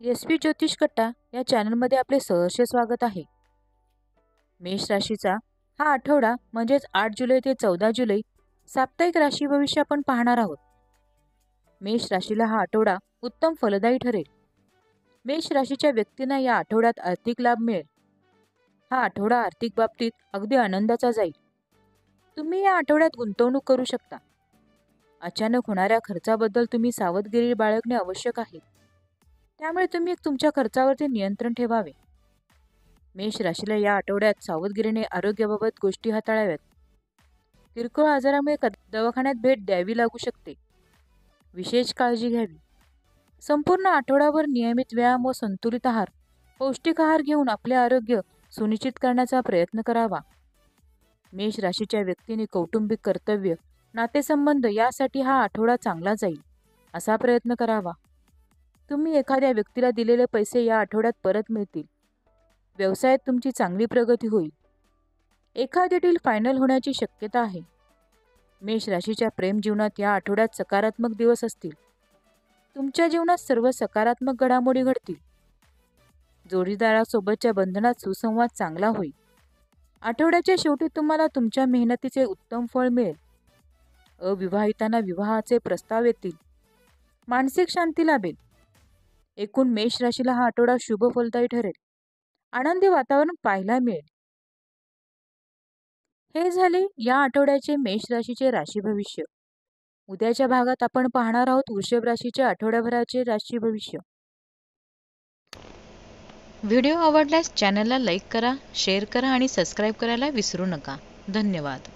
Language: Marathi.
एस.पी. ज्योतिष कट्टा या चॅनलमध्ये आपले सहर्ष स्वागत आहे. मेष राशीचा हा आठवडा म्हणजेच 8 जुलै ते 14 जुलै साप्ताहिक राशी भविष्य आपण पाहणार आहोत. मेष राशीला हा आठवडा उत्तम फलदायी ठरेल. मेष राशीच्या व्यक्तींना या आठवड्यात आर्थिक लाभ मिळेल. हा आठवडा आर्थिक बाबतीत अगदी आनंदाचा जाईल. तुम्ही या आठवड्यात गुंतवणूक करू शकता. अचानक होणाऱ्या खर्चाबद्दल तुम्ही सावधगिरी बाळगणे आवश्यक आहे. त्यामुळे तुम्ही तुमच्या खर्चावरती नियंत्रण ठेवावे. मेष राशीला या आठवड्यात सावधगिरीने आरोग्याबाबत गोष्टी हाताळाव्यात. किरकोळ आजारामुळे दवाखान्यात भेट द्यावी लागू शकते. विशेष काळजी घ्यावी. संपूर्ण आठवड्याभर नियमित व्यायाम व संतुलित आहार, पौष्टिक आहार घेऊन आपले आरोग्य सुनिश्चित करण्याचा प्रयत्न करावा. मेष राशीच्या व्यक्तीने कौटुंबिक कर्तव्य, नातेसंबंध यासाठी हा आठवडा चांगला जाईल असा प्रयत्न करावा. तुम्ही एखाद्या व्यक्तीला दिलेले पैसे या आठवड्यात परत मिळतील. व्यवसायात तुमची चांगली प्रगती होईल. एखादी डील फायनल होण्याची शक्यता आहे. मेष राशीच्या प्रेम जीवनात या आठवड्यात सकारात्मक दिवस असतील. तुमच्या जीवनात सर्व सकारात्मक घडामोडी घडतील. जोडीदारासोबतच्या बंधनात सुसंवाद चांगला होईल. आठवड्याच्या शेवटी तुम्हाला तुमच्या मेहनतीचे उत्तम फळ मिळेल. अविवाहितांना विवाहाचे प्रस्ताव येतील. मानसिक शांती लाभेल. एकूण मेष राशीला हा आठवडा शुभ फलदायी ठरेल. आनंदी वातावरण पाहायला मिळेल. हे झाले या आठवड्याचे मेष राशीचे राशी भविष्य. उद्याच्या भागात आपण पाहणार आहोत वृषभ राशीचे आठवड्याभराचे राशी भविष्य. व्हिडिओ आवडल्यास चॅनलला लाईक करा, शेअर करा आणि सबस्क्राईब करायला विसरू नका. धन्यवाद.